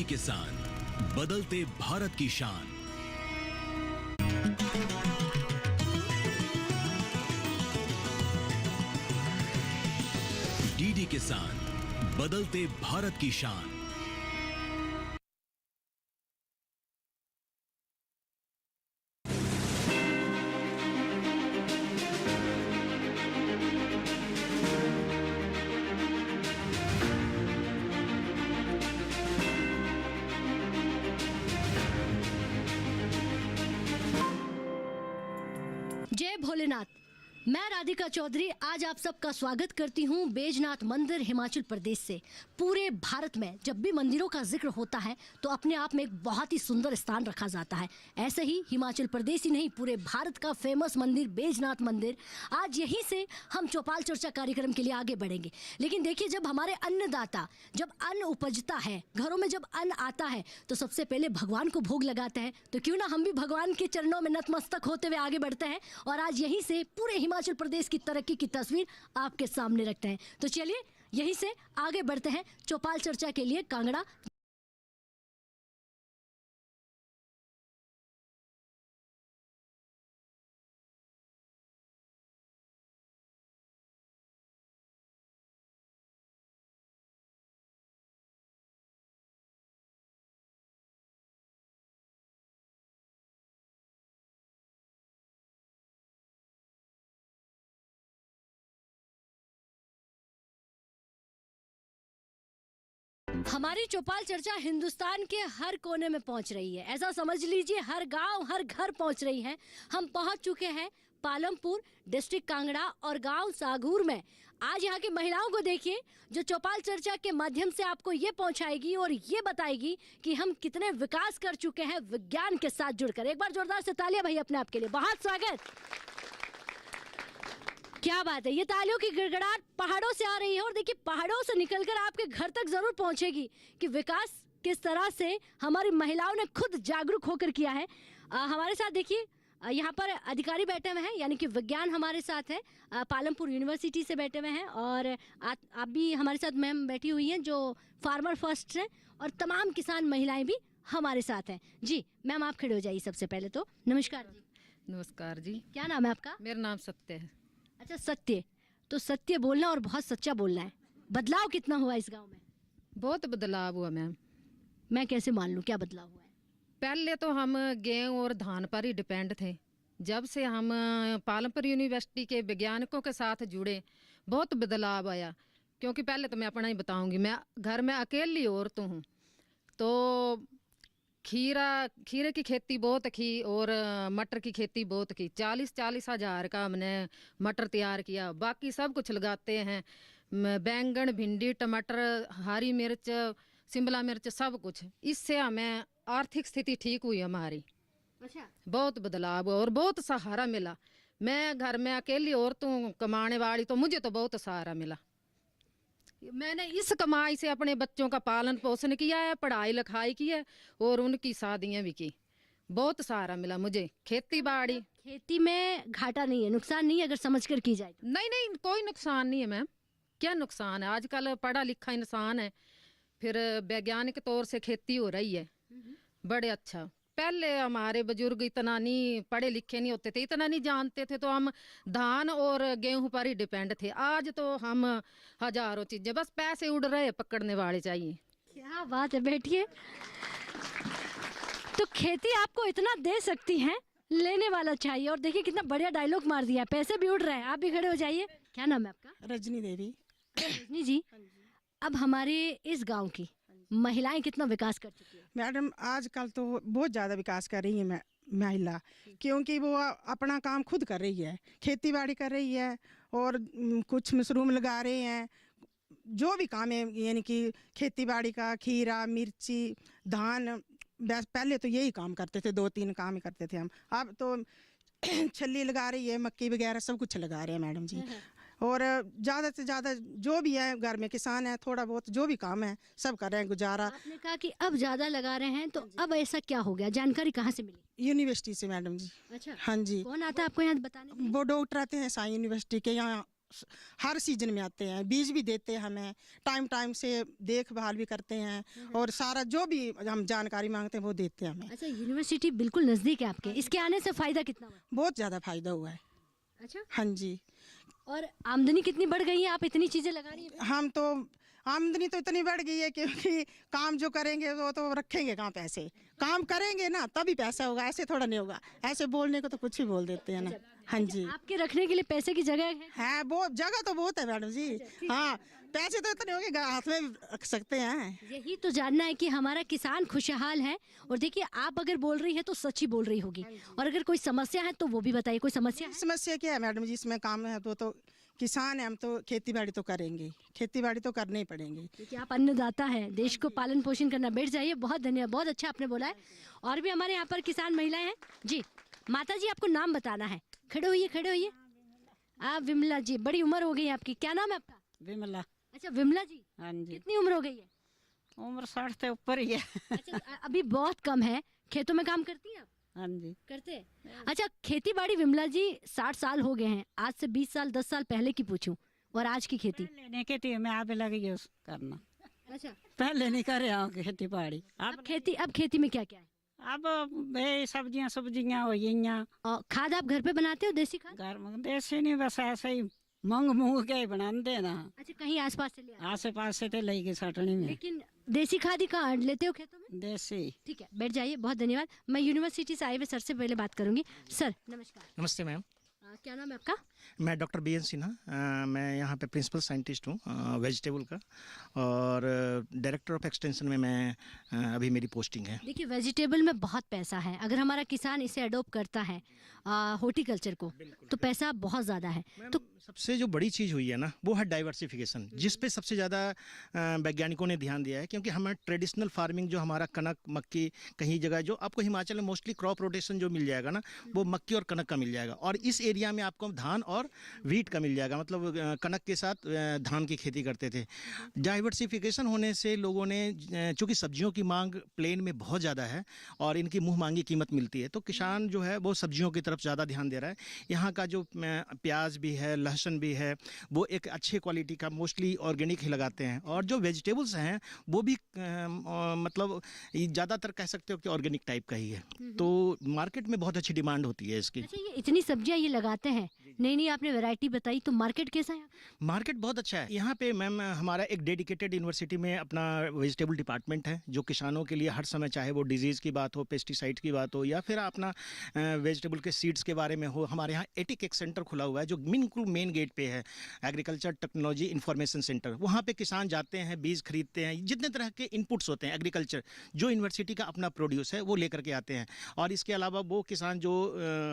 किसान, बदलते भारत की शान। डीडी किसान, बदलते भारत की शान। जय भोलेनाथ। मैं राधिका चौधरी आज आप सबका स्वागत करती हूँ बैजनाथ मंदिर हिमाचल प्रदेश से। पूरे भारत में जब भी मंदिरों का जिक्र होता है तो अपने आप में एक बहुत ही सुंदर स्थान रखा जाता है। ऐसे ही हिमाचल प्रदेश ही नहीं, पूरे भारत का फेमस मंदिर बैजनाथ मंदिर। आज यहीं से हम चौपाल चर्चा कार्यक्रम के लिए आगे बढ़ेंगे। लेकिन देखिए, जब हमारे अन्नदाता, जब अन्न उपजता है, घरों में जब अन्न आता है तो सबसे पहले भगवान को भोग लगाते हैं। तो क्यों ना हम भी भगवान के चरणों में नतमस्तक होते हुए आगे बढ़ते हैं और आज यहीं से पूरे हिमाचल प्रदेश की तरक्की की तस्वीर आपके सामने रखते हैं। तो चलिए यहीं से आगे बढ़ते हैं चौपाल चर्चा के लिए कांगड़ा। हमारी चौपाल चर्चा हिंदुस्तान के हर कोने में पहुंच रही है। ऐसा समझ लीजिए हर गांव हर घर पहुंच रही है। हम पहुंच चुके हैं पालमपुर, डिस्ट्रिक्ट कांगड़ा और गांव सागूर में। आज यहाँ की महिलाओं को देखिए जो चौपाल चर्चा के माध्यम से आपको ये पहुंचाएगी और ये बताएगी कि हम कितने विकास कर चुके हैं विज्ञान के साथ जुड़कर। एक बार जोरदार से तालियां भाई अपने आप के लिए। बहुत स्वागत। क्या बात है, ये तालियों की गिड़गिड़ाहट पहाड़ों से आ रही है और देखिए पहाड़ों से निकलकर आपके घर तक जरूर पहुंचेगी कि विकास किस तरह से हमारी महिलाओं ने खुद जागरूक होकर किया है। हमारे साथ देखिए यहाँ पर अधिकारी बैठे हुए हैं, यानी कि विज्ञान हमारे साथ है, पालमपुर यूनिवर्सिटी से बैठे हुए हैं और आप भी हमारे साथ मैम बैठी हुई हैं जो फार्मर फर्स्ट हैं और तमाम किसान महिलाएं भी हमारे साथ हैं। जी मैम आप खड़े हो जाइए सबसे पहले तो। नमस्कार जी। नमस्कार जी। क्या नाम है आपका? मेरा नाम सत्य है। अच्छा सत्य, तो सत्य बोलना और बहुत सच्चा बोलना है। बदलाव कितना हुआ इस गांव में? बहुत बदलाव हुआ मैम। मैं कैसे मान लूं क्या बदलाव हुआ है? पहले तो हम गेहूं और धान पर ही डिपेंड थे। जब से हम पालमपुर यूनिवर्सिटी के वैज्ञानिकों के साथ जुड़े बहुत बदलाव आया। क्योंकि पहले तो मैं अपना ही बताऊंगी, मैं घर में अकेली औरत हूँ तो खीरे की खेती बहुत की और मटर की खेती बहुत की। 40-40 हज़ार का हमने मटर तैयार किया। बाकी सब कुछ लगाते हैं, बैंगन, भिंडी, टमाटर, हरी मिर्च, शिमला मिर्च, सब कुछ। इससे हमें आर्थिक स्थिति ठीक हुई हमारी। अच्छा, बहुत बदलाव हुआ और बहुत सहारा मिला। मैं घर में अकेली औरत हूँ कमाने वाली, तो मुझे तो बहुत सहारा मिला। मैंने इस कमाई से अपने बच्चों का पालन पोषण किया है, पढ़ाई लिखाई की है और उनकी शादियां भी की। बहुत सहारा मिला मुझे। खेती बाड़ी, खेती में घाटा नहीं है, नुकसान नहीं है अगर समझ कर की जाए तो? नहीं कोई नुकसान नहीं है मैम। क्या नुकसान है? आजकल पढ़ा लिखा इंसान है, फिर वैज्ञानिक तौर से खेती हो रही है। बड़े अच्छा। पहले हमारे बुजुर्ग इतना नहीं पढ़े लिखे नहीं होते थे, इतना नहीं जानते थे, तो हम धान और गेहूं पर ही डिपेंड थे। आज तो हम हजारों चीजें, बस पैसे उड़ रहे पकड़ने वाले चाहिए। क्या बात है, बैठिए। तो खेती आपको इतना दे सकती है, लेने वाला चाहिए। और देखिए कितना बढ़िया डायलॉग मार दिया, पैसे भी उड़ रहे हैं। आप भी खड़े हो जाइए। क्या नाम है आपका? रजनी देवी। रजनी जी, अब हमारे इस गांव की महिलाएं कितना विकास कर चुकी है? मैडम आजकल तो बहुत ज़्यादा विकास कर रही है महिला, क्योंकि वो अपना काम खुद कर रही है, खेती बाड़ी कर रही है और कुछ मशरूम लगा रहे हैं। जो भी काम है यानी कि खेती बाड़ी का, खीरा, मिर्ची, धान, बस पहले तो यही काम करते थे, 2-3 काम ही करते थे हम। अब तो छल्ली लगा रही है, मक्की वगैरह सब कुछ लगा रहे हैं मैडम जी। और ज़्यादा से ज़्यादा जो भी है घर में किसान है, थोड़ा बहुत जो भी काम है सब कर रहे हैं गुजारा। आपने कहा कि अब ज़्यादा लगा रहे हैं, तो अब ऐसा क्या हो गया? जानकारी कहाँ से मिली? यूनिवर्सिटी से मैडम जी। अच्छा, हाँ जी। कौन आता है आपको यहाँ बताने के लिए? वो डॉक्टर आते हैं साई यूनिवर्सिटी के, यहाँ हर सीजन में आते हैं, बीज भी देते हैं हमें, टाइम टाइम से देखभाल भी करते हैं और सारा जो भी हम जानकारी मांगते हैं वो देते हैं हमें। अच्छा, यूनिवर्सिटी बिल्कुल नज़दीक है आपके, इसके आने से फ़ायदा कितना हुआ? बहुत ज़्यादा फायदा हुआ है। अच्छा, हाँ जी। और आमदनी कितनी बढ़ गई है, आप इतनी चीज़ें लगा रही हैं? हम तो आमदनी तो इतनी बढ़ गई है क्योंकि काम जो करेंगे वो तो रखेंगे कहाँ पैसे, काम करेंगे ना तभी पैसा होगा, ऐसे थोड़ा नहीं होगा, ऐसे बोलने को तो कुछ भी बोल देते हैं ना। हाँ जी, आपके रखने के लिए पैसे की जगह है? बहुत जगह तो बहुत है मैडम जी। हाँ, पैसे तो इतने होंगे हाथ में भी रख सकते हैं। यही तो जानना है कि हमारा किसान खुशहाल है। और देखिए, आप अगर बोल रही है तो सच ही बोल रही होगी, और अगर कोई समस्या है तो वो भी बताइए। कोई समस्या है? समस्या क्या है मैडम जी, इसमें काम है तो किसान है, हम तो खेती बाड़ी तो करेंगे, खेती बाड़ी तो करने ही पड़ेंगे। क्योंकि आप अन्नदाता हैं, देश को पालन पोषण करना। बैठ जाइए, बहुत धन्यवाद, बहुत अच्छा आपने बोला है। और भी हमारे यहाँ पर किसान महिलाएं हैं जी। माता जी, आपको नाम बताना है, खड़े होइए, खड़े होइए। आप विमला जी, बड़ी उम्र हो गई है आपकी, क्या नाम है आपका? विमला। अच्छा विमला जी, हाँ जी, कितनी उम्र हो गई है? उम्र 60 से ऊपर ही है। अच्छा, अभी बहुत कम है। खेतों में काम करती हैं आप? हाँ जी। करते हैं। अच्छा, खेती बाड़ी विमला जी 60 साल हो गए हैं, आज से 20 साल 10 साल पहले की पूछूं और आज की खेती? लेने के थी मैं आप लगी है करना, अच्छा, पहले नहीं करे खेती बाड़ी। अब खेती में क्या क्या है? अब ये सब्जियां हो गई। और खाद आप घर पे बनाते हो, देसी खाद? घर में देसी नहीं, बस ऐसे ही मूंग के ही बनाते ना, अच्छा, कहीं आसपास से ले आते हो? आसे पास से तो लेगी सटनी में। लेकिन देसी खाद ही कहाँ लेते हो खेतों में? देसी। ठीक है, बैठ जाइए, बहुत धन्यवाद। मैं यूनिवर्सिटी से आए हुए सर से पहले बात करूंगी। सर नमस्कार। नमस्ते मैम, क्या नाम है आपका? मैं डॉक्टर बी एन सिन्हा, मैं यहाँ पे प्रिंसिपल साइंटिस्ट हूँ वेजिटेबल का, और डायरेक्टर ऑफ एक्सटेंशन में मैं अभी मेरी पोस्टिंग है। देखिए, वेजिटेबल में बहुत पैसा है। अगर हमारा किसान इसे अडोप्ट करता है हॉर्टिकल्चर को, तो पैसा बहुत ज़्यादा है। तो सबसे जो बड़ी चीज़ हुई है ना, वो है डाइवर्सिफिकेशन, जिस पे सबसे ज़्यादा वैज्ञानिकों ने ध्यान दिया है। क्योंकि हमारा ट्रेडिशनल फार्मिंग जो हमारा कनक मक्की, कहीं जगह जो आपको हिमाचल में मोस्टली क्रॉप रोटेशन जो मिल जाएगा ना, वो मक्की और कनक का मिल जाएगा, और इस एरिया में आपको धान और वीट का मिल जाएगा, मतलब कनक के साथ धान की खेती करते थे। डाइवर्सिफिकेशन होने से लोगों ने, चूँकि सब्जियों की मांग प्लेन में बहुत ज़्यादा है और इनकी मुँह मांगी कीमत मिलती है, तो किसान जो है वो सब्जियों की तरफ ज़्यादा ध्यान दे रहा है। यहाँ का जो प्याज भी है, लहसुन भी है, वो एक अच्छे क्वालिटी का मोस्टली ऑर्गेनिक ही लगाते हैं, और जो वेजिटेबल्स हैं वो भी मतलब ज़्यादातर कह सकते हो कि ऑर्गेनिक टाइप का ही है। तो मार्केट में बहुत अच्छी डिमांड होती है इसकी। अच्छा, ये इतनी सब्जियां ये लगाते हैं, नई नई आपने वैरायटी बताई, तो मार्केट कैसा है? मार्केट बहुत अच्छा है यहाँ पे मैम। हमारा एक डेडिकेटेड यूनिवर्सिटी में अपना वेजिटेबल डिपार्टमेंट है, जो किसानों के लिए हर समय, चाहे वो डिजीज़ की बात हो, पेस्टिसाइड की बात हो, या फिर अपना वेजिटेबल के सीड्स के बारे में हो, हमारे यहाँ एटिक एक सेंटर खुला हुआ है जो बिल्कुल मेन गेट पे है, एग्रीकल्चर टेक्नोलॉजी इंफॉर्मेशन सेंटर। वहाँ पे किसान जाते हैं, बीज खरीदते हैं, जितने तरह के इनपुट्स होते हैं एग्रीकल्चर, जो यूनिवर्सिटी का अपना प्रोड्यूस है, वो लेकर के आते हैं। और इसके अलावा वो किसान जो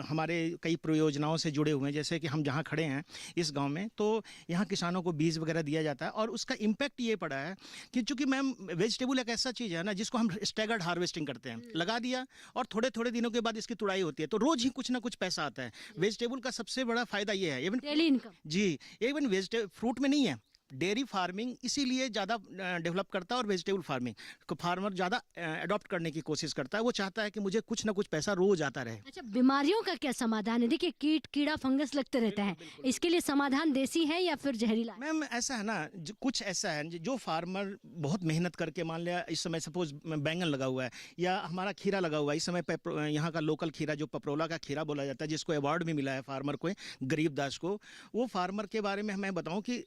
हमारे कई परियोजनाओं से जुड़े हुए हैं, जैसे कि हम जहाँ खड़े हैं इस गाँव में, तो यहाँ किसानों को बीज वगैरह दिया जाता है। और उसका इम्पैक्ट ये पड़ा है कि चूँकि मैम वेजिटेबल एक ऐसा चीज़ है ना, जिसको हम स्टैगर्ड हार्वेस्टिंग करते हैं, लगा दिया और थोड़े थोड़े दिनों के बाद इसकी तुड़ाई होती है, तो रोज ही कुछ ना कुछ पैसा आता है। वेजिटेबल का सबसे बड़ा फायदा ये है, इवन डेली इनकम। जी, इवन वेजिटेबल फ्रूट में नहीं है। डेयरी फार्मिंग इसीलिए ज़्यादा डेवलप करता है, और वेजिटेबल फार्मिंग को फार्मर ज़्यादा अडॉप्ट करने की कोशिश करता है। वो चाहता है कि मुझे कुछ ना कुछ पैसा रोज आता रहे। अच्छा, बीमारियों का क्या समाधान है? देखिए, कीड़ा फंगस लगते रहता है, इसके लिए समाधान देसी है या फिर जहरीला है? मैम ऐसा है ना, कुछ ऐसा है जो फार्मर बहुत मेहनत करके, मान लिया इस समय सपोज बैंगन लगा हुआ है या हमारा खीरा लगा हुआ है, इस समय यहाँ का लोकल खीरा जो पपरोला का खीरा बोला जाता है, जिसको अवार्ड भी मिला है फार्मर को, गरीबदास को, वो फार्मर के बारे में मैं बताऊँ कि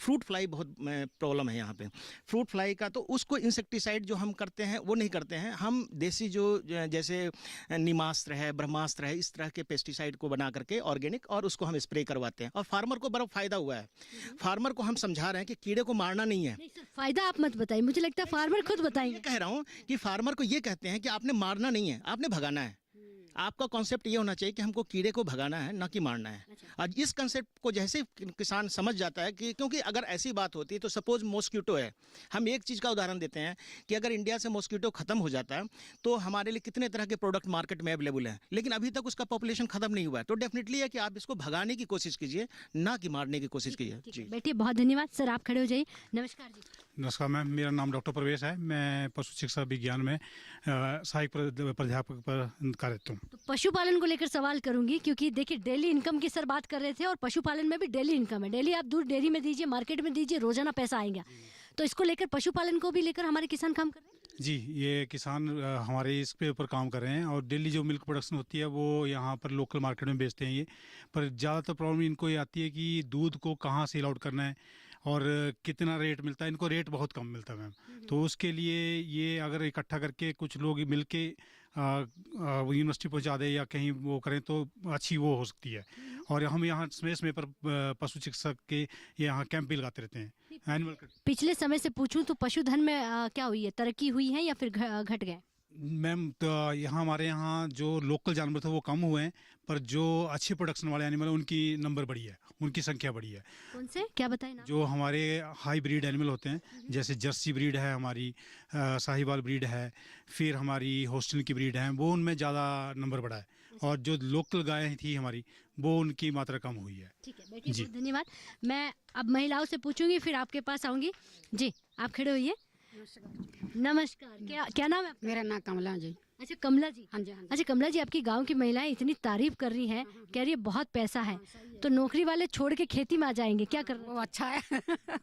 फ्रूट फ्लाई बहुत प्रॉब्लम है यहाँ पे। फ्रूट फ्लाई का तो उसको इंसेक्टिसाइड जो हम करते हैं वो नहीं करते हैं, हम देसी जो जैसे निमास्त्र है, ब्रह्मास्त्र है, इस तरह के पेस्टिसाइड को बना करके ऑर्गेनिक, और उसको हम स्प्रे करवाते हैं, और फार्मर को बड़ा फायदा हुआ है। फार्मर को हम समझा रहे हैं कि कीड़े को मारना नहीं है। नहीं सर, फायदा आप मत बताइए, मुझे लगता है फार्मर खुद बताएंगे। ये कह रहा हूँ कि फार्मर को ये कहते हैं कि आपने मारना नहीं है, आपने भगाना है। आपका कॉन्सेप्ट ये होना चाहिए कि हमको कीड़े को भगाना है, ना कि मारना है। आज इस कॉन्सेप्ट को जैसे किसान समझ जाता है कि, क्योंकि अगर ऐसी बात होती है तो सपोज मॉस्किटो है, हम एक चीज़ का उदाहरण देते हैं कि अगर इंडिया से मॉस्किटो खत्म हो जाता है तो हमारे लिए कितने तरह के प्रोडक्ट मार्केट में अवेलेबल हैं, लेकिन अभी तक उसका पॉपुलेशन खत्म नहीं हुआ है। तो डेफिनेटली है कि आप इसको भगाने की कोशिश कीजिए, ना कि मारने की कोशिश कीजिए। जी, बैठिए, बहुत धन्यवाद। सर आप खड़े हो जाइए। नमस्कार जी। नमस्कार मैम, मेरा नाम डॉक्टर प्रवेश है। मैं पशु चिकित्सा विज्ञान में सहायक प्राध्यापक पर कार्यरत हूँ। तो पशुपालन को लेकर सवाल करूंगी, क्योंकि देखिए डेली इनकम की सर बात कर रहे थे और पशुपालन में भी डेली इनकम है। डेली आप दूध डेयरी में दीजिए, मार्केट में दीजिए, रोजाना पैसा आएगा। तो इसको लेकर पशुपालन को भी लेकर हमारे किसान काम कर रहे हैं। जी, ये किसान हमारे इस पे ऊपर काम कर रहे हैं और डेली जो मिल्क प्रोडक्शन होती है वो यहाँ पर लोकल मार्केट में बेचते हैं ये। पर ज़्यादातर प्रॉब्लम इनको ये आती है कि दूध को कहाँ सेल आउट करना है और कितना रेट मिलता है। इनको रेट बहुत कम मिलता है मैम। तो उसके लिए ये अगर इकट्ठा करके कुछ लोग मिल के यूनिवर्सिटी पहुँचा दें या कहीं वो करें तो अच्छी वो हो सकती है। और हम यहाँ समय पर पशु चिकित्सक के यहाँ कैंप भी लगाते रहते हैं एनिमल। पिछले समय से पूछूं तो पशुधन में क्या हुई है, तरक्की हुई है या फिर घट गए? मैम तो यहाँ हमारे यहाँ जो लोकल जानवर थे वो कम हुए हैं, पर जो अच्छे प्रोडक्शन वाले एनिमल हैं उनकी नंबर बढ़ी है, उनकी संख्या बढ़ी है। कौन से, क्या बताएं ना? जो जो हमारे हाई ब्रीड एनिमल होते हैं, जैसे जर्सी ब्रीड है हमारी, साहिवाल ब्रीड है, फिर हमारी होस्टन की ब्रीड है, वो उनमें ज़्यादा नंबर बढ़ा है। और जो लोकल गायें थी हमारी वो उनकी मात्रा कम हुई है। ठीक है, बैठिए, बहुत धन्यवाद। मैं अब महिलाओं से पूछूंगी, फिर आपके पास आऊंगी। जी, आप खड़े होइए। नमस्कार, क्या नाम है आपका? मेरा नाम कमला जी। अच्छा, कमला जी। हाँ जी, हाँ जी। अच्छा कमला जी, आपकी गांव की महिलाएं इतनी तारीफ कर रही हैं, कह रही है बहुत पैसा है, तो नौकरी वाले छोड़ के खेती में आ जाएंगे, क्या कर रहे वो अच्छा है।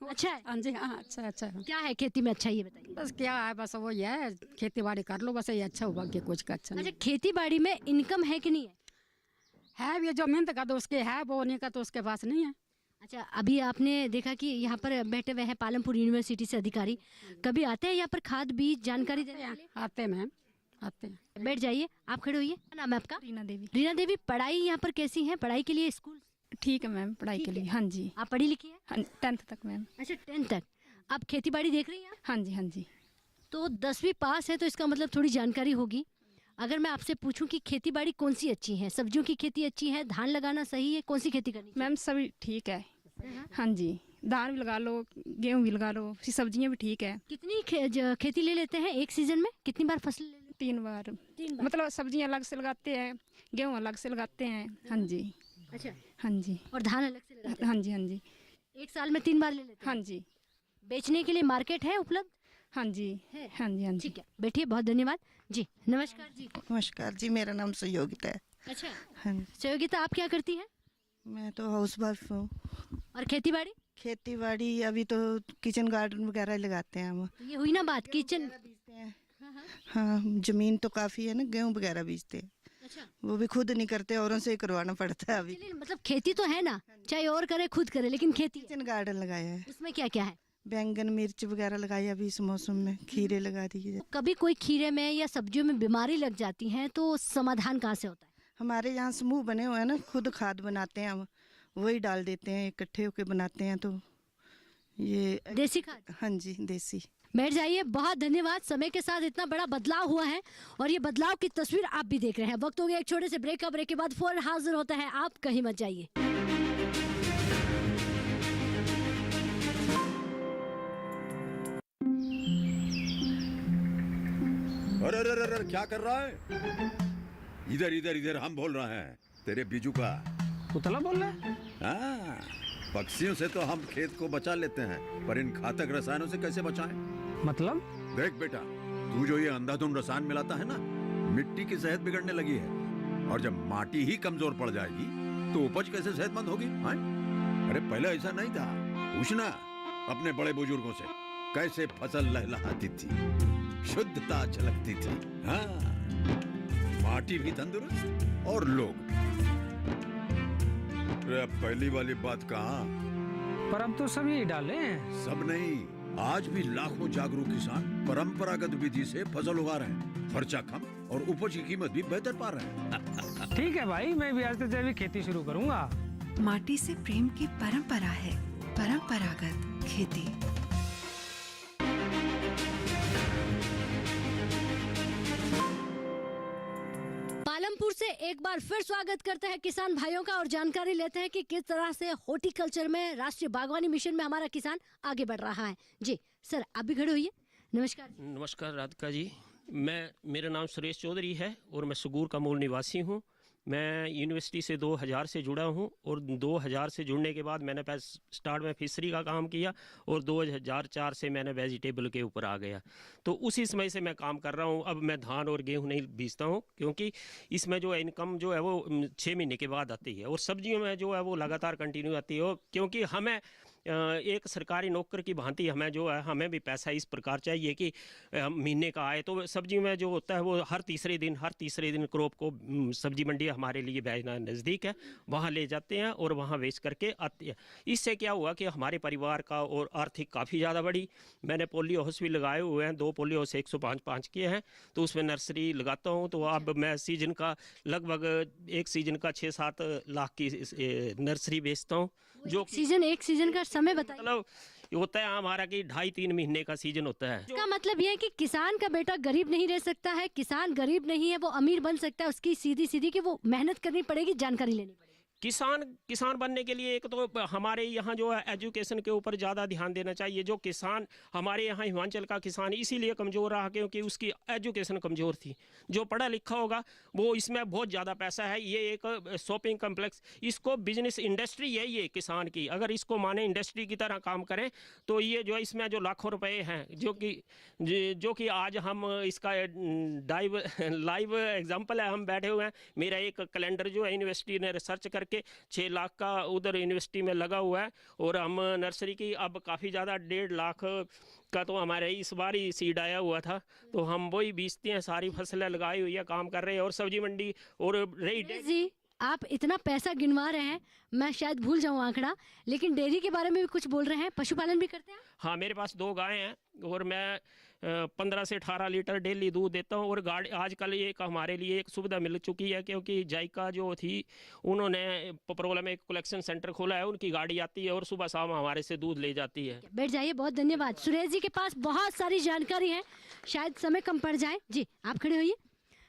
अच्छा है? हाँ जी, हाँ, अच्छा है। क्या है खेती में अच्छा, ये बताइए। बस क्या है, बस वो ये है, खेती बाड़ी कर लो, बस ये अच्छा हुआ कि कुछ का अच्छा अच्छा, नहीं खेती बाड़ी में इनकम है कि नहीं है? है। ये जो मेहनत का तो उसके है, बोने का तो उसके पास नहीं है। अच्छा, अभी आपने देखा कि यहाँ पर बैठे हुए हैं पालमपुर यूनिवर्सिटी से अधिकारी, कभी आते हैं यहाँ पर खाद बीज जानकारी देने के लिए? आते हैं मैम, आते हैं। बैठ जाइए, आप खड़े होइए। क्या नाम है आपका? रीना देवी। रीना देवी, पढ़ाई यहाँ पर कैसी है? पढ़ाई के लिए स्कूल ठीक है मैम, पढ़ाई के लिए। हाँ जी, आप पढ़ी लिखी है? हाँ 10th तक मैम। अच्छा, 10th तक। आप खेती बाड़ी देख रही हैं? हाँ जी, हाँ जी। तो 10वीं पास है तो इसका मतलब थोड़ी जानकारी होगी। अगर मैं आपसे पूछूं कि खेती बाड़ी कौन सी अच्छी है, सब्जियों की खेती अच्छी है, धान लगाना सही है, कौन सी खेती करनी चाहिए? मैम सभी ठीक है। हाँ जी, धान भी लगा लो, गेहूँ भी लगा लो, सब्जियाँ भी ठीक है। कितनी खेती ले लेते हैं एक सीजन में? कितनी बार फसल ले लेते हैं? 3 बार। 3 बार। मतलब सब्जियाँ अलग से लगाते हैं, गेहूँ अलग से लगाते हैं। हाँ जी, अच्छा, हाँ जी, और धान अलग से लगाते हाँ जी, हाँ जी, एक साल में 3 बार ले लेते हैं? हाँ जी, बेचने के लिए मार्केट है उपलब्ध? हाँ जी, है। हाँ जी, हाँ जी। ठीक है, बैठिए, बहुत धन्यवाद जी। नमस्कार जी। नमस्कार जी, मेरा नाम सहयोगिता है। अच्छा, हाँ, सहयोगिता, आप क्या करती हैं? मैं तो हाउस वाइफ हूँ। और खेती बाड़ी? खेती बाड़ी अभी तो किचन गार्डन वगैरह लगाते हैं हम। ये हुई ना बात, किचन। बीजते हैं। हाँ, जमीन तो काफ़ी है ना, गेहूँ वगैरह बीजते हैं। अच्छा, वो भी खुद नहीं करते, औरों से ही करवाना पड़ता है। अभी चलिए, मतलब खेती तो है ना, चाहे और करे खुद करे, लेकिन खेती है। किचन गार्डन लगाया है, उसमें क्या क्या है? बैंगन मिर्च वगैरह लगाई अभी इस मौसम में, खीरे लगा दिए। कभी कोई खीरे में या सब्जियों में बीमारी लग जाती है तो समाधान कहाँ से होता है? हमारे यहाँ समूह बने हुए हैं ना, खुद खाद बनाते हैं हम, वही डाल देते हैं, इकट्ठे होकर बनाते हैं। तो ये देसी खाद? हाँ जी, देसी। बैठ जाइए, बहुत धन्यवाद। समय के साथ इतना बड़ा बदलाव हुआ है और ये बदलाव की तस्वीर आप भी देख रहे हैं। वक्त हो गया एक छोटे से ब्रेक का। ब्रेक के बाद फौरन हाजिर होता है, आप कहीं मत जाइए। अरे अरे अरे क्या कर रहा है? इधर इधर इधर, हम बोल रहे हैं तेरे बीजू का। पुतला बोल रहा है? हाँ, पक्षियों से तो हम खेत को बचा लेते हैं, पर इन घातक रसायनों से कैसे बचाएं? मतलब? देख बेटा, तू जो ये अंधाधुंध रसायन मिलाता है ना, मिट्टी की सेहत बिगड़ने लगी है। और जब माटी ही कमजोर पड़ जाएगी तो उपज कैसे सेहतमंद होगी? हाँ? अरे पहले ऐसा नहीं था। पूछना अपने बड़े बुजुर्गों से, कैसे फसल लहलहाती थी, शुद्धता झलकती थी। हाँ, माटी भी तंदुरुस्त और लोग। अरे पहली वाली बात कहाँ? पर अब तो सब यही डाले हैं। सब नहीं, आज भी लाखों जागरूक किसान परंपरागत विधि से फसल उगा रहे हैं। खर्चा कम और उपज की कीमत भी बेहतर पा रहे हैं। ठीक है भाई, मैं भी आज से जैविक खेती शुरू करूंगा। माटी से प्रेम की परंपरा है परंपरागत खेती। पालमपुर से एक बार फिर स्वागत करते हैं किसान भाइयों का और जानकारी लेते हैं कि किस तरह से हॉर्टिकल्चर में राष्ट्रीय बागवानी मिशन में हमारा किसान आगे बढ़ रहा है। जी सर, आप भी खड़े होइए। नमस्कार। नमस्कार राधिका जी, मेरा नाम सुरेश चौधरी है और मैं सुगूर का मूल निवासी हूँ। मैं यूनिवर्सिटी से 2000 से जुड़ा हूँ और 2000 से जुड़ने के बाद मैंने स्टार्ट में फिशरी का काम किया और 2004 से मैंने वेजिटेबल के ऊपर आ गया। तो उसी समय से मैं काम कर रहा हूँ। अब मैं धान और गेहूँ नहीं बीजता हूँ क्योंकि इसमें जो है इनकम जो है वो 6 महीने के बाद आती है और सब्जियों में जो है वो लगातार कंटिन्यू आती है। क्योंकि हमें एक सरकारी नौकर की भांति हमें जो है हमें भी पैसा इस प्रकार चाहिए कि महीने का आए। तो सब्जी में जो होता है वो हर तीसरे दिन क्रॉप को सब्जी मंडी हमारे लिए भेजना नज़दीक है, वहाँ ले जाते हैं और वहाँ बेच करके आते हैं। इससे क्या हुआ कि हमारे परिवार का और आर्थिक काफ़ी ज़्यादा बढ़ी। मैंने पोलियो हाउस भी लगाए हुए हैं, 2 पोलियो हाउस 105 किए हैं, तो उसमें नर्सरी लगाता हूँ। तो अब मैं सीजन का लगभग एक सीजन का 6-7 लाख की नर्सरी बेचता हूँ। जो एक सीजन का समय बताइए। मतलब होता है हमारा कि 2.5-3 महीने का सीजन होता है। इसका मतलब यह है कि किसान का बेटा गरीब नहीं रह सकता है, किसान गरीब नहीं है वो अमीर बन सकता है। उसकी सीधी कि वो मेहनत करनी पड़ेगी, जानकारी लेनी पड़ेगी। किसान बनने के लिए एक तो हमारे यहाँ जो है एजुकेशन के ऊपर ज़्यादा ध्यान देना चाहिए। जो किसान हमारे यहाँ हिमाचल का किसान इसीलिए कमज़ोर रहा क्योंकि उसकी एजुकेशन कमज़ोर थी। जो पढ़ा लिखा होगा वो इसमें बहुत ज़्यादा पैसा है। ये एक शॉपिंग कम्प्लेक्स, इसको बिजनेस इंडस्ट्री है ये किसान की। अगर इसको माने इंडस्ट्री की तरह काम करें तो ये जो इसमें जो लाखों रुपए हैं जो कि आज हम इसका लाइव एग्जाम्पल है, हम बैठे हुए हैं। मेरा एक कैलेंडर जो है यूनिवर्सिटी ने रिसर्च करके 6 लाख का उधर यूनिवर्सिटी में लगा हुआ है और हम नर्सरी की अब काफ़ी ज़्यादा 1.5 लाख का तो हमारे इस बार ही सीड आया हुआ था, तो हम वही बेचते हैं। सारी फसलें लगाई हुई है, काम कर रहे हैं। और सब्जी मंडी और रही जी, आप इतना पैसा गिनवा रहे हैं, मैं शायद भूल जाऊं आंकड़ा, लेकिन डेयरी के बारे में भी कुछ बोल रहे हैं, पशुपालन भी करते हैं? हाँ, मेरे पास 2 गायें हैं और मैं 15 से 18 लीटर डेली दूध देता हूँ। और गाड़ी आजकल एक हमारे लिए एक सुविधा मिल चुकी है क्योंकि जायका जो थी उन्होंने पपरोला में एक कलेक्शन सेंटर खोला है, उनकी गाड़ी आती है और सुबह शाम हमारे से दूध ले जाती है। बैठ जाइए, बहुत धन्यवाद। सुरेश जी के पास बहुत सारी जानकारी है, शायद समय कम पड़ जाए। जी आप खड़े होइए।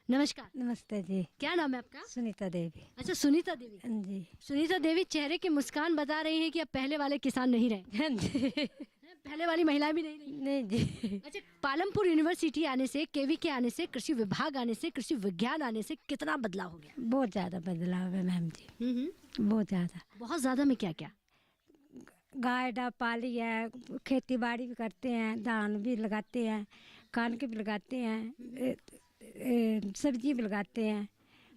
नमस्कार। नमस्ते जी। क्या नाम है आपका? सुनीता देवी। अच्छा, सुनीता देवी जी। सुनीता देवी चेहरे की मुस्कान बता रही है कि अब पहले वाले किसान नहीं रहे। जी। पहले वाली महिलाएं भी नहीं रही। नहीं जी। अच्छा, पालमपुर यूनिवर्सिटी आने से, केवी के आने से, कृषि विभाग आने से, कृषि विज्ञान आने से कितना बदलाव हो गया? बहुत ज़्यादा बदलाव है मैम जी। बहुत ज़्यादा में क्या क्या? गाय डा पाली है, खेती बाड़ी भी करते हैं, धान भी लगाते हैं, कनक भी लगाते हैं, सब्जी भी लगाते हैं,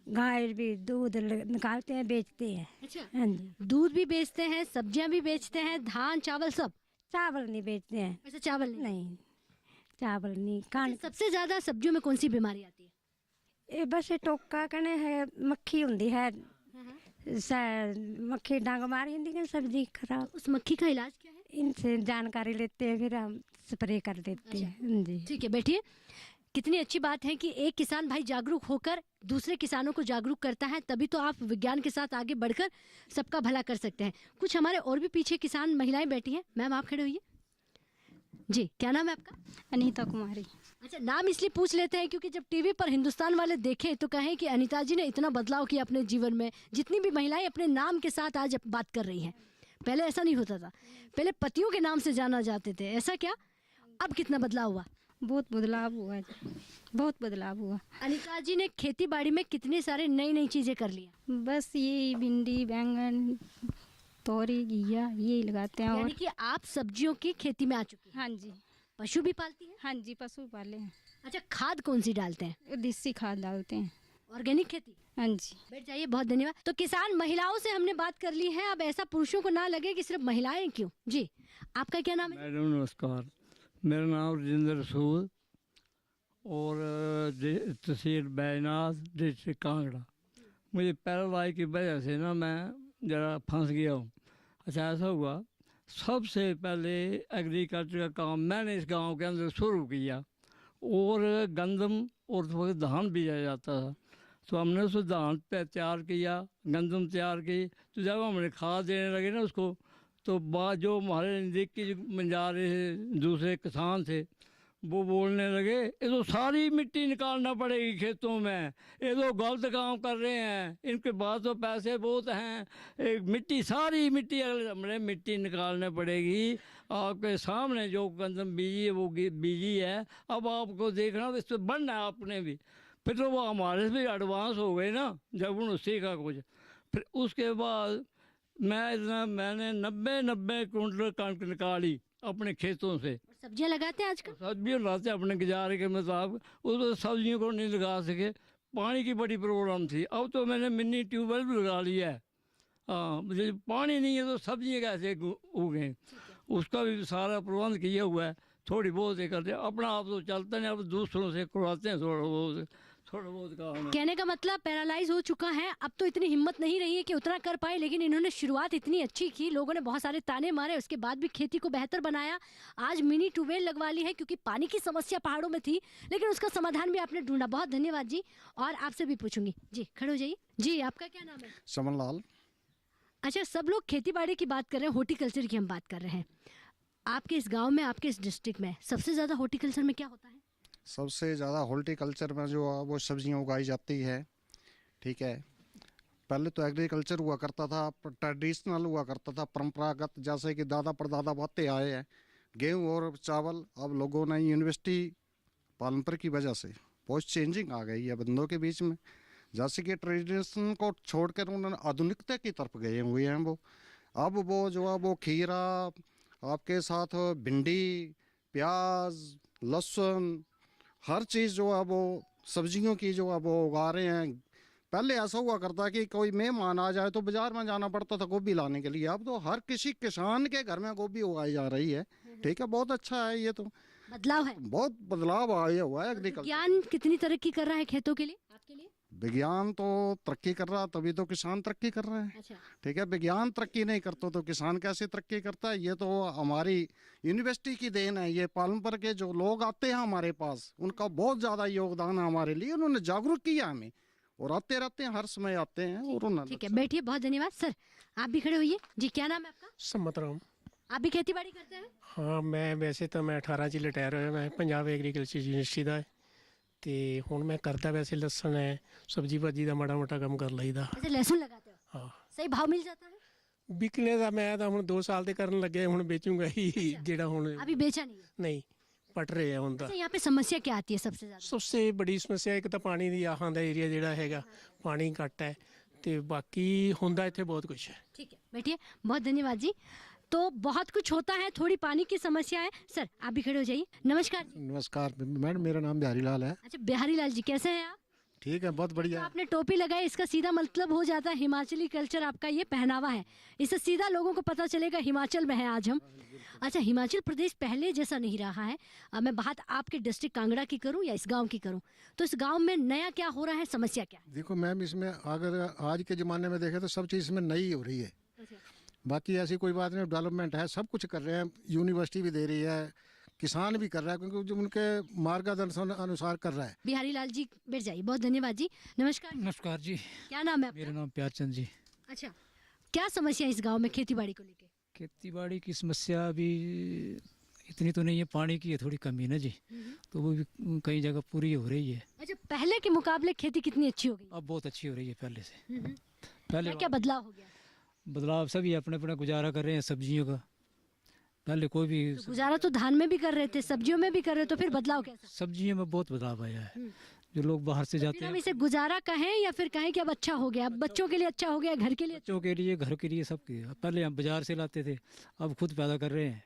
गाय भी दूध निकालते हैं, बेचते हैं। अच्छा, हाँ जी। दूध भी बेचते हैं, सब्जियां भी बेचते हैं, धान चावल सब? चावल नहीं बेचते हैं। अच्छा, चावल नहीं, चावल नहीं। कान सबसे ज्यादा सब्जियों में कौन सी बीमारी आती है? ये बस टोका कने है, मक्खी होती है, मक्खी डांग मारी होती है, सब्जी खराब। उस मक्खी का इलाज क्या है? इनसे जानकारी लेते हैं, फिर हम स्प्रे कर देते हैं जी। ठीक है, बैठिए। कितनी अच्छी बात है कि एक किसान भाई जागरूक होकर दूसरे किसानों को जागरूक करता है, तभी तो आप विज्ञान के साथ आगे बढ़कर सबका भला कर सकते हैं। कुछ हमारे और भी पीछे किसान महिलाएं बैठी हैं। मैम आप खड़े होइए। जी, क्या नाम है आपका? अनीता कुमारी। अच्छा, नाम इसलिए पूछ लेते हैं क्योंकि जब टीवी पर हिंदुस्तान वाले देखें तो कहें कि अनीता जी ने इतना बदलाव किया अपने जीवन में। जितनी भी महिलाएं अपने नाम के साथ आज बात कर रही हैं, पहले ऐसा नहीं होता था। पहले पतियों के नाम से जाना जाते थे, ऐसा क्या? अब कितना बदलाव हुआ? बहुत बदलाव हुआ है, बहुत बदलाव हुआ। अनीता जी ने खेती बाड़ी में कितनी सारी नई चीजें कर लिया? बस ये भिंडी, बैंगन, तोरी, घिया ये लगाते हैं। यानी कि आप सब्जियों की खेती में आ चुकी हैं? हाँ जी। पशु भी पालती हैं? हाँ जी, पशु पाले हैं। अच्छा, खाद कौन सी डालते हैं? देसी खाद डालते हैं। ऑर्गेनिक खेती? हाँ जी। बैठ जाइए, बहुत धन्यवाद। तो किसान महिलाओं से हमने बात कर ली है, अब ऐसा पुरुषों को ना लगे कि सिर्फ महिलाएं क्यों। जी, आपका क्या नाम है? मैडम नमस्कार, मेरा नाम राजेंद्र रसूल और तहसील बैजनाथ, डिस्ट्रिक्ट कांगड़ा। मुझे पैरालाइज की वजह से ना मैं ज़रा फंस गया हूँ। अच्छा, ऐसा हुआ, सबसे पहले एग्रीकल्चर का काम मैंने इस गांव के अंदर शुरू किया और गंदम और थोड़ा धान बीजा जाता था। तो हमने उसको धान पे तैयार किया, गंदम तैयार की। तो जब हमने खाद देने लगे ना उसको, तो बाद जो हमारे नज़दीकी बंजारे दूसरे किसान थे वो बोलने लगे ये तो सारी मिट्टी निकालना पड़ेगी खेतों में, ये तो गलत काम कर रहे हैं, इनके पास तो पैसे बहुत हैं, मिट्टी सारी मिट्टी हमने मिट्टी निकालने पड़ेगी। आपके सामने जो गंदम बीजी है वो बीजी है, अब आपको देखना इस पर बढ़ना है आपने भी। फिर तो वो हमारे से भी एडवांस हो गए ना जब उन्होंने सीखा कुछ। फिर उसके बाद मैंने 90 कुंटल कणक निकाली अपने खेतों से। सब्जियां लगाते हैं आजकल? सब्जियां लगाते हैं अपने गुजारे के मुताबिक। उस सब्जियों को नहीं लगा सके, पानी की बड़ी प्रॉब्लम थी। अब तो मैंने मिनी ट्यूबवेल भी लगा लिया है। हाँ, मुझे पानी नहीं है तो सब्जियां कैसे उगें, उसका भी सारा प्रबंध किया हुआ है। थोड़ी बहुत ही करते हैं, अपना आप तो चलता नहीं, अब दूसरों से करवाते हैं थोड़ा बहुत काम। कहने का मतलब पैरालाइज हो चुका है, अब तो इतनी हिम्मत नहीं रही है कि उतना कर पाए, लेकिन इन्होंने शुरुआत इतनी अच्छी की, लोगों ने बहुत सारे ताने मारे, उसके बाद भी खेती को बेहतर बनाया। आज मिनी ट्यूबवेल लगवा ली है क्योंकि पानी की समस्या पहाड़ों में थी, लेकिन उसका समाधान भी आपने ढूंढा। बहुत धन्यवाद जी। और आपसे भी पूछूंगी जी, खड़े हो जाइए जी। आपका क्या नाम है? समन लाल। अच्छा, सब लोग खेती बाड़ी की बात कर रहे हैं, हॉर्टिकल्चर की हम बात कर रहे हैं। आपके इस गांव में, आपके इस डिस्ट्रिक्ट में सबसे ज़्यादा हॉर्टिकल्चर में क्या होता है? सबसे ज़्यादा हॉर्टिकल्चर में जो वो सब्जियां उगाई जाती है, ठीक है। पहले तो एग्रीकल्चर हुआ करता था, ट्रेडिशनल हुआ करता था, परंपरागत, जैसे कि दादा परदादा बातें आए हैं, गेहूँ और चावल। अब लोगों ने यूनिवर्सिटी पालनपुर की वजह से बहुत चेंजिंग आ गई है बंदों के बीच में। जैसे कि ट्रेडिशन को छोड़कर उन्होंने आधुनिकता की तरफ गए हुए हैं वो। अब वो जो है वो खीरा, आपके साथ भिंडी, प्याज, लहसुन, हर चीज़ जो है वो सब्जियों की जो है वो उगा रहे हैं। पहले ऐसा हुआ करता कि कोई मेहमान आ जाए तो बाजार में जाना पड़ता था गोभी लाने के लिए। अब तो हर किसी किसान के घर में गोभी उगाई जा रही है, ठीक है। बहुत अच्छा है, ये तो बदलाव है, बहुत बदलाव आया हुआ है एग्रीकल्चर। विज्ञान कितनी तरक्की कर रहा है खेतों के लिए, आपके लिए? विज्ञान तो तरक्की कर रहा, तभी तो किसान तरक्की कर रहा है। अच्छा। ठीक है, विज्ञान तरक्की नहीं करता तो किसान कैसे तरक्की करता है? ये तो हमारी यूनिवर्सिटी की देन है। ये पालनपुर के जो लोग आते हैं हमारे पास, उनका बहुत ज़्यादा योगदान है हमारे लिए। उन्होंने जागरूक किया हमें, और आते रहते हैं, हर समय आते हैं। और उन्होंने, ठीक है, बैठिए, बहुत धन्यवाद। सर, आप भी खड़े होइए जी। क्या नाम है आपका? सम्मत राम। आप भी खेती बाड़ी करते हैं? हाँ, मैं वैसे तो मैं 18 ਚ ਰਿਟਾਇਰ ਹੋਇਆ। ਮੈਂ ਪੰਜਾਬ ਐਗਰੀਕਲਚਰ ਯੂਨੀਵਰਸਿਟੀ ਦਾ ਤੇ ਹੁਣ ਮੈਂ ਕਰਦਾ ਵੈਸੇ ਲਸਣ ਹੈ, ਸਬਜੀ ਭਾਜੀ ਦਾ ਮਾੜਾ ਮੋਟਾ ਕੰਮ ਕਰ ਲਈਦਾ। अच्छा, लहसुन लगाते हो? हाँ। सही भाव मिल जाता है? ਵਿਕਣੇ ਦਾ ਮੈਂ ਤਾਂ ਹੁਣ 2 ਸਾਲ ਦੇ ਕਰਨ ਲੱਗਿਆ, ਹੁਣ ਵੇਚੂੰਗਾ ਹੀ ਜਿਹੜਾ ਹੁਣ अभी बेचा नहीं है? ਨਹੀਂ ਪਟ ਰਹੇ ਆ ਹੁਣ ਤਾਂ। अच्छा, यहाँ पे समस्या क्या आती है सबसे ज्यादा? सबसे बड़ी समस्या ਇੱਕ ਤਾਂ ਪਾਣੀ ਦੀ ਆਹਾਂ ਦਾ ਏਰੀਆ ਜਿਹੜਾ ਹੈਗਾ, ਪਾਣੀ ਘੱਟ ਹੈ ਤੇ ਬਾਕੀ ਹੁੰਦਾ ਇੱਥੇ ਬਹੁਤ ਕੁਝ ਹੈ। ठीक है, बैठिए, बहुत धन्यवाद जी। तो बहुत कुछ होता है, थोड़ी पानी की समस्या है। सर, आप भी खड़े हो जाइए। नमस्कार जी। नमस्कार मैडम, मेरा नाम बिहारी लाल है। अच्छा, बिहारी लाल जी, कैसे हैं आप? ठीक है, बहुत बढ़िया। तो आपने टोपी लगाई, इसका सीधा मतलब हो जाता है हिमाचली कल्चर, आपका ये पहनावा है। इससे सीधा लोगों को पता चलेगा हिमाचल में है आज हम। अच्छा, हिमाचल प्रदेश पहले जैसा नहीं रहा है। मैं बात आपके डिस्ट्रिक्ट कांगड़ा की करूं या इस गांव की करूं, तो इस गांव में नया क्या हो रहा है, समस्या क्या है? देखो मैम, इसमें अगर आज के ज़माने में देखें तो सब चीज़ इसमें नई हो रही है। बाकी ऐसी कोई बात नहीं, डेवलपमेंट है, सब कुछ कर रहे हैं। यूनिवर्सिटी भी दे रही है, किसान भी कर रहा है, क्योंकि जो उनके मार्गदर्शन अनुसार कर रहा है। बिहारी लाल जी, बैठ जाइए, बहुत धन्यवाद जी। नमस्कार। नमस्कार जी। क्या नाम है आपका? मेरा नाम प्यारचंद जी। अच्छा, क्या समस्या है इस गांव में खेती बाड़ी को लेके? खेती बाड़ी की समस्या अभी इतनी तो नहीं है, पानी की है थोड़ी कमी ना जी, तो वो भी कई जगह पूरी हो रही है। अच्छा, पहले के मुकाबले खेती कितनी अच्छी हो गई? अब बहुत अच्छी हो रही है पहले से। पहले क्या बदलाव हो गया? बदलाव सभी अपने अपना गुजारा कर रहे हैं सब्जियों का। पहले कोई भी तो गुजारा तो धान में भी कर रहे थे, सब्जियों में भी कर रहे, तो फिर बदलाव कैसा? सब्जियों में बहुत बदलाव आया है। जो लोग बाहर से जाते फिर हम हैं, इसे गुजारा कहें या फिर कहें कि अब अच्छा हो गया, अब बच्चों के लिए अच्छा हो गया, घर के लिए? बच्चों के लिए, घर के लिए, सबके। पहले हम बाजार से लाते थे, अब खुद पैदा कर रहे हैं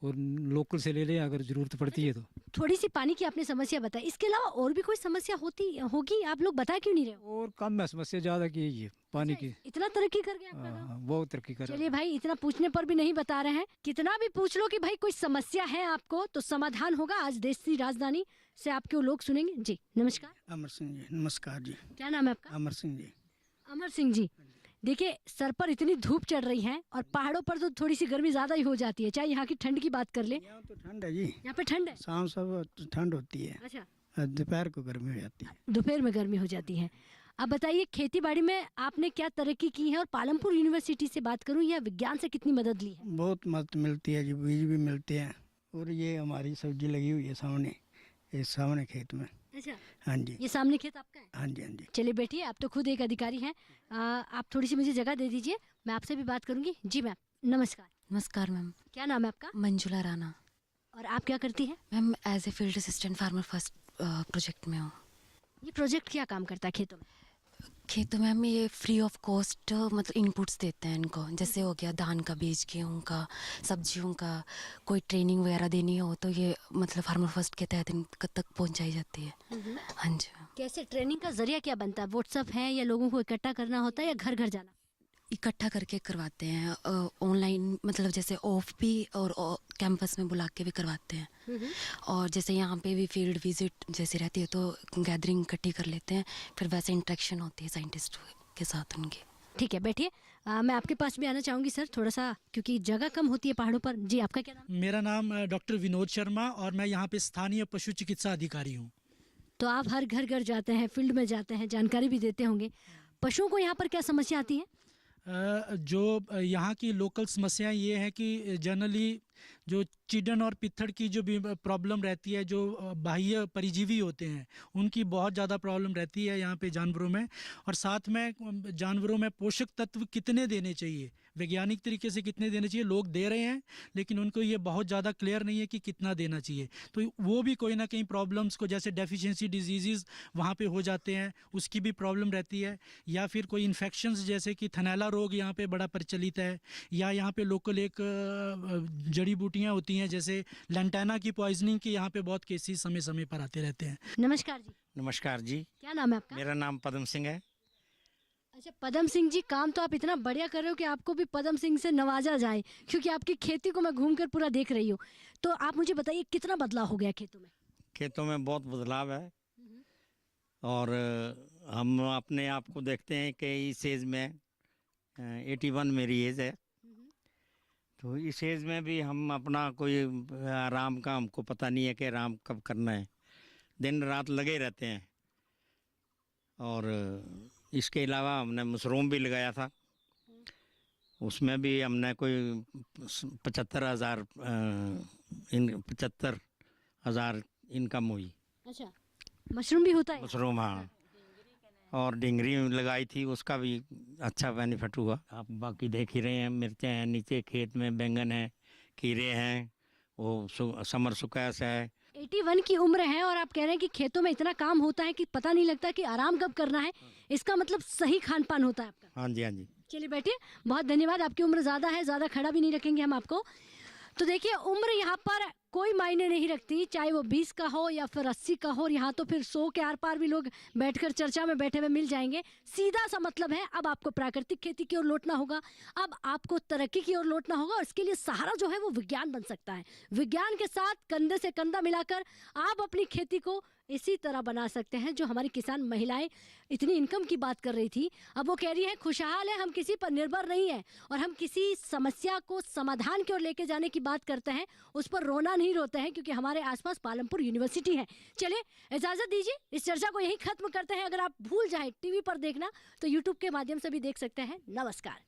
और लोकल से ले लें अगर ज़रूरत पड़ती है तो। थोड़ी सी पानी की आपने समस्या बताई, इसके अलावा और भी कोई समस्या होती होगी, आप लोग बता क्यों नहीं रहे हो? और कम है समस्या, ज़्यादा की यही है पानी की। इतना तरक्की कर गया आपका गाँव? बहुत तरक्की कर रहा है। चलिए भाई, इतना पूछने पर भी नहीं बता रहे हैं। कितना भी पूछ लो कि भाई कोई समस्या है आपको, तो समाधान होगा। आज देश की राजधानी से आपके लोग सुनेंगे जी। नमस्कार। अमर सिंह जी। नमस्कार जी। क्या नाम है आपका? अमर सिंह जी। अमर सिंह जी, देखिए, सर पर इतनी धूप चढ़ रही है और पहाड़ों पर तो थोड़ी सी गर्मी ज्यादा ही हो जाती है, चाहे यहाँ की ठंड की बात कर ले। यहाँ तो ठंड है जी, यहाँ पे ठंड है, शाम सब ठंड होती है। अच्छा, दोपहर को गर्मी हो जाती है। दोपहर में गर्मी हो जाती है। अब बताइए, खेती बाड़ी में आपने क्या तरक्की की है, और पालमपुर यूनिवर्सिटी से बात करूँ या विज्ञान से कितनी मदद ली है? बहुत मदद मिलती है जी, बीज भी मिलते हैं, और ये हमारी सब्जी लगी हुई है सामने, इस सामने खेत में। अच्छा, हाँ जी। ये सामने खेत आपका है? हाँ जी, हाँ जी। चलिए बैठिए, आप तो खुद एक अधिकारी हैं, आप थोड़ी सी मुझे जगह दे दीजिए, मैं आपसे भी बात करूंगी। जी मैम, नमस्कार। नमस्कार मैम। क्या नाम है आपका? मंजुला राणा। और आप क्या करती हैं? Ma'am as a field assistant farmer first project में हूँ। ये प्रोजेक्ट क्या काम करता है खेतों में? खेतों में हम ये फ्री ऑफ कॉस्ट मतलब इनपुट्स देते हैं इनको, जैसे हो गया धान का बीज, गेहूँ का, सब्जियों का, कोई ट्रेनिंग वगैरह देनी हो तो ये मतलब फार्मर फर्स्ट के तहत इनक तक पहुंचाई जाती है। हाँ जी। कैसे ट्रेनिंग का जरिया क्या बनता है? व्हाट्सएप है या लोगों को इकट्ठा करना होता है या घर घर जाना? इकट्ठा करके करवाते हैं, ऑनलाइन मतलब जैसे ऑफ भी और कैंपस में बुला के भी करवाते हैं। और जैसे यहाँ पे भी फील्ड विजिट जैसे रहती है तो गैदरिंग इकट्ठी कर लेते हैं, फिर वैसे इंटरेक्शन होती है साइंटिस्ट के साथ उनकी। ठीक है, बैठिए। मैं आपके पास भी आना चाहूँगी सर, थोड़ा सा, क्योंकि जगह कम होती है पहाड़ों पर। जी, आपका क्या नाम? मेरा नाम डॉक्टर विनोद शर्मा और मैं यहाँ पे स्थानीय पशु चिकित्सा अधिकारी हूँ। तो आप हर घर घर जाते हैं, फील्ड में जाते हैं, जानकारी भी देते होंगे। पशुओं को यहाँ पर क्या समस्या आती है? जो यहाँ की लोकल समस्याएं ये हैं कि जनरली जो चिड़न और पित्थड़ की जो भी प्रॉब्लम रहती है, जो बाह्य परिजीवी होते हैं उनकी बहुत ज़्यादा प्रॉब्लम रहती है यहाँ पे जानवरों में। और साथ में जानवरों में पोषक तत्व कितने देने चाहिए, वैज्ञानिक तरीके से कितने देने चाहिए, लोग दे रहे हैं लेकिन उनको ये बहुत ज़्यादा क्लियर नहीं है कि कितना देना चाहिए। तो वो भी कोई ना कहीं प्रॉब्लम्स को, जैसे डेफिशिएंसी डिजीज़ वहाँ पे हो जाते हैं, उसकी भी प्रॉब्लम रहती है। या फिर कोई इन्फेक्शंस जैसे कि थनैला रोग यहाँ पे बड़ा प्रचलित है। या यहाँ पे लोकल एक जड़ी बूटियाँ होती हैं जैसे लैंटाना की पॉइजनिंग की, यहाँ पे बहुत केसेस समय समय पर आते रहते हैं। नमस्कार जी। नमस्कार जी। क्या नाम है आपका? मेरा नाम पद्म सिंह है। अच्छा पद्म सिंह जी, काम तो आप इतना बढ़िया कर रहे हो कि आपको भी पद्म सिंह से नवाजा जाए, क्योंकि आपकी खेती को मैं घूमकर पूरा देख रही हूँ। तो आप मुझे बताइए कितना बदलाव हो गया खेतों में? खेतों में बहुत बदलाव है और हम अपने आप को देखते हैं कि इस एज में 81 मेरी एज है, तो इस एज में भी हम अपना कोई आराम का हमको पता नहीं है कि आराम कब करना है, दिन रात लगे रहते हैं। और इसके अलावा हमने मशरूम भी लगाया था, उसमें भी हमने कोई 75,000 इनकम हुई। अच्छा, मशरूम भी होता है? मशरूम, हाँ। और डिंगरी लगाई थी, उसका भी अच्छा बेनिफिट हुआ। आप बाकी देख ही रहे हैं, मिर्चें हैं नीचे खेत में, बैंगन है, खीरे हैं, वो समर सुकैस है। 81 की उम्र है और आप कह रहे हैं कि खेतों में इतना काम होता है कि पता नहीं लगता कि आराम कब करना है। इसका मतलब सही खान पान होता है आपका। हाँ जी, हाँ जी। चलिए बैठिए, बहुत धन्यवाद। आपकी उम्र ज़्यादा है, ज़्यादा खड़ा भी नहीं रखेंगे हम आपको। तो देखिए, उम्र यहाँ पर कोई मायने नहीं रखती, चाहे वो 20 का हो या फिर 80 का हो। और यहाँ तो फिर 100 के आर पार भी लोग बैठकर चर्चा में बैठे हुए मिल जाएंगे। सीधा सा मतलब है, अब आपको प्राकृतिक खेती की ओर लौटना होगा, अब आपको तरक्की की ओर लौटना होगा। और इसके लिए सहारा जो है वो विज्ञान बन सकता है। विज्ञान के साथ कंधे से कंधा मिलाकर आप अपनी खेती को इसी तरह बना सकते हैं। जो हमारी किसान महिलाएं इतनी इनकम की बात कर रही थी, अब वो कह रही है खुशहाल है, हम किसी पर निर्भर नहीं है और हम किसी समस्या को समाधान की ओर लेके जाने की बात करते हैं, उस पर रोना नहीं रोते हैं, क्योंकि हमारे आसपास पालमपुर यूनिवर्सिटी है। चलिए इजाज़त दीजिए, इस चर्चा को यहीं खत्म करते हैं। अगर आप भूल जाए टीवी पर देखना तो यूट्यूब के माध्यम से भी देख सकते हैं। नमस्कार।